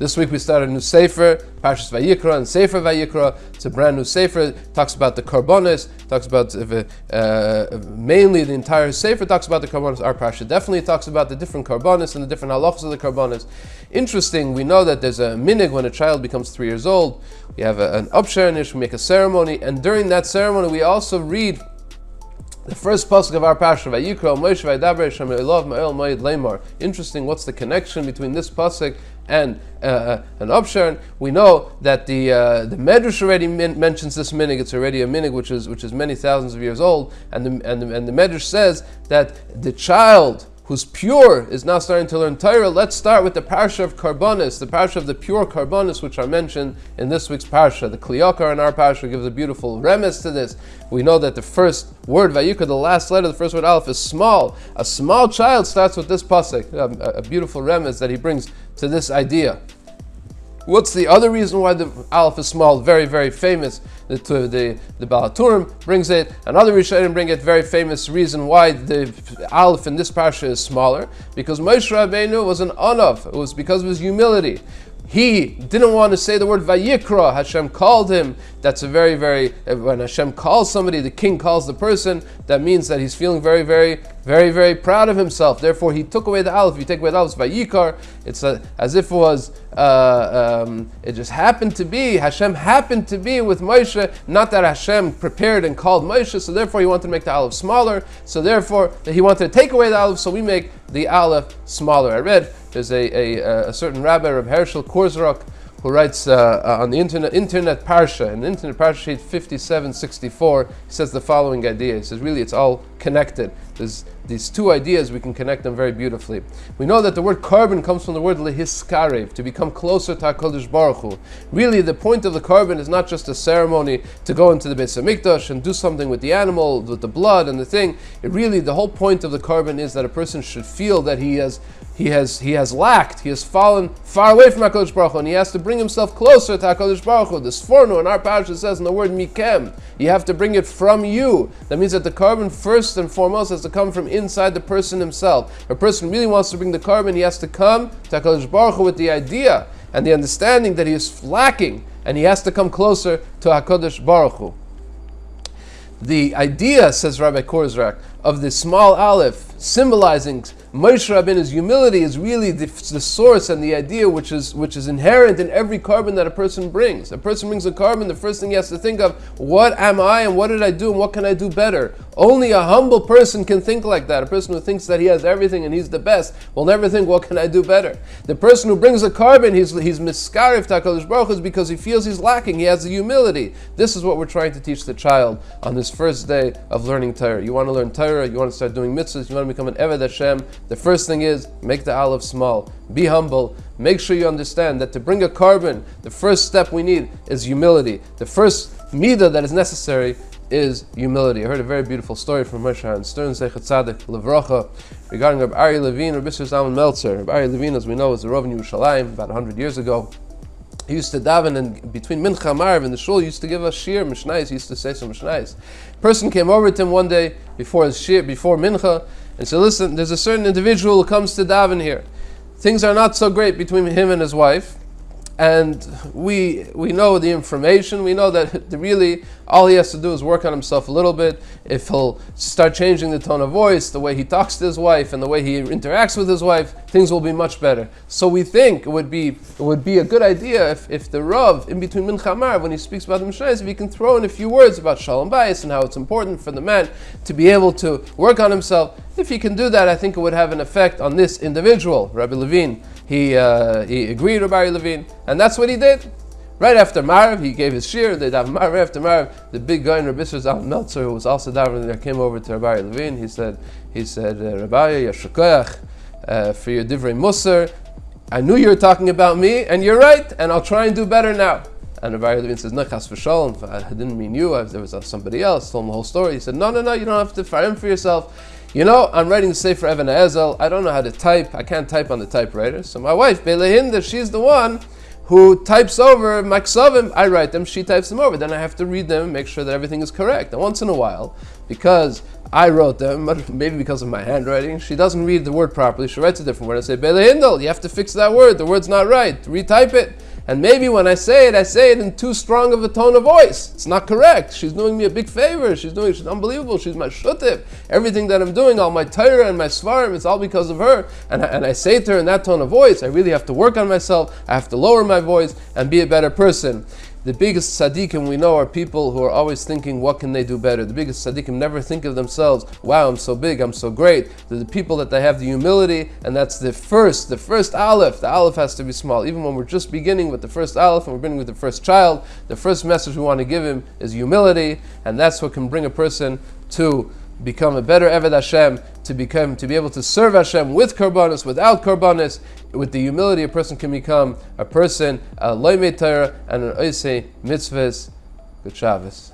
This week we started a new Sefer, Parshas Vaikra and Sefer Vaikra. It's a brand new Sefer. It talks about the Karbonos, talks about mainly the entire Sefer talks about the Karbonos. Our Parsha definitely talks about the different Karbonos and the different halachos of the Karbonos. Interesting, we know that there's a minig when a child becomes 3 years old. We have an upshernish, we make a ceremony, and during that ceremony we also read the first pasuk of our Parsha, Vaikra, Moshe Vaydaber Shem Elov Ma'el Moed Lemar. Interesting, what's the connection between this pasuk and an upshern? We know that the Medrash already mentions this minig. It's already a minig which is many thousands of years old, and the Medrash says that the child who's pure is now starting to learn Torah. Let's start with the Parsha of Karbonos, the Parsha of the pure Karbonos, which are mentioned in this week's Parsha. The Kliyakar in our Parsha gives a beautiful remes to this. We know that the first word, Vayikra, the last letter, the first word, Aleph, is small. A small child starts with this pasuk, a beautiful remes that he brings to this idea. What's the other reason why the Aleph is small? Very, very famous. The Baal HaTurim brings it. Another Rishonim bring it. Very famous reason why the Aleph in this parsha is smaller. Because Moshe Rabbeinu was an Anav. It was because of his humility. He didn't want to say the word Vayikra. Hashem called him. That's a very, very, when Hashem calls somebody, the king calls the person, that means that he's feeling very, very, very, very proud of himself. Therefore, he took away the Aleph. If you take away the Aleph, it's Vayikar. It's as if it was, it just happened to be, Hashem happened to be with Moshe, not that Hashem prepared and called Moshe, so therefore he wanted to make the Aleph smaller, so therefore he wanted to take away the Aleph, so we make the Aleph smaller. I read, there's a certain rabbi, Reb Hershel Kurzrock, who writes on the internet parsha, in internet parsha sheet 5764, he says the following idea. He says, really, it's all connected. There's these two ideas, we can connect them very beautifully. We know that the word carbon comes from the word lehiskarev, to become closer to HaKadosh Baruch Hu. Really, the point of the carbon is not just a ceremony to go into the Beis HaMikdash and do something with the animal, with the blood and the thing. The whole point of the carbon is that a person should feel that he has lacked, he has fallen far away from HaKadosh Baruch Hu, and he has to bring himself closer to HaKadosh Baruch Hu. This forno in our parasha says in the word mikem, you have to bring it from you. That means that the carbon first and foremost has to come from inside the person himself. If a person really wants to bring the carbon, he has to come to HaKadosh Baruch Hu with the idea and the understanding that he is lacking, and he has to come closer to HaKadosh Baruch Hu. The idea, says Rabbi Kurzrak, of the small aleph symbolizing Moshe Rabbeinu's humility is really the source and the idea which is inherent in every carbon that a person brings. A person brings a carbon, the first thing he has to think of, what am I and what did I do and what can I do better? Only a humble person can think like that. A person who thinks that he has everything and he's the best will never think, what can I do better? The person who brings a carbon, he's miskarif to HaKadosh Baruch Hu because he feels he's lacking, he has the humility. This is what we're trying to teach the child on this first day of learning Torah. You want to learn Torah, you want to start doing mitzvahs, you want to become an Eved Hashem. The first thing is, make the aleph small. Be humble. Make sure you understand that to bring a carbon, the first step we need is humility. The first midah that is necessary is humility. I heard a very beautiful story from Moshe and Stern Zeichet Tzadik Levracha regarding Rabbi Aryeh Levine, Rabbi Zalman Meltzer. Rabbi Aryeh Levine, as we know, was the Rav in Yerushalayim about 100 years ago. He used to daven, and between Mincha and Marav in the shul, he used to give us shir, mishnayos. He used to say some mishnayos. A person came over to him one day before his shir, before Mincha, and said, listen, there's a certain individual who comes to daven here. Things are not so great between him and his wife, and we know the information. We know that really all he has to do is work on himself a little bit. If he'll start changing the tone of voice, the way he talks to his wife, and the way he interacts with his wife, things will be much better. So we think it would be a good idea if the Rav, in between Mincha and Marav, when he speaks about the Mishnayos, if he can throw in a few words about Shalom Bayis and how it's important for the man to be able to work on himself. If he can do that, I think it would have an effect on this individual, Rabbi Levine. He agreed, Rabbi Levine, and that's what he did. Right after Marav, he gave his shir. They davened Marav. After Marav, the big guy in Rabbi Zalman Meltzer, who was also davening there, came over to Rabbi Levine. He said, Rabbi, Yashukayach, for your divrei musar. I knew you were talking about me, and you're right, and I'll try and do better now. And Rabbi Levine says, no, chas v'shalom, I didn't mean you, there was somebody else. Told him the whole story. He said, no, you don't have to fire him for yourself. You know, I'm writing the Sefer Even Ezel. I don't know how to type. I can't type on the typewriter. So my wife, Belehinda, she's the one who types over my ksavim. I write them, she types them over. Then I have to read them and make sure that everything is correct. And once in a while, because I wrote them, but maybe because of my handwriting. She doesn't read the word properly. She writes a different word. I say, Bele Hindel, you have to fix that word. The word's not right. Retype it. And maybe when I say it in too strong of a tone of voice. It's not correct. She's doing me a big favor. She's unbelievable. She's my shutif. Everything that I'm doing, all my Torah and my svarim, it's all because of her. And I say to her in that tone of voice, I really have to work on myself. I have to lower my voice and be a better person. The biggest tzaddikim we know are people who are always thinking, what can they do better? The biggest tzaddikim never think of themselves, wow, I'm so big, I'm so great. They're the people that they have the humility, and that's the first aleph. The aleph has to be small. Even when we're just beginning with the first aleph, and we're beginning with the first child, the first message we want to give him is humility, and that's what can bring a person to become a better Eved Hashem, to be able to serve Hashem with korbanos, without korbanos. With the humility, a person can become a person, a loymei Torah, and an oisei mitzvahs. Good Shabbos.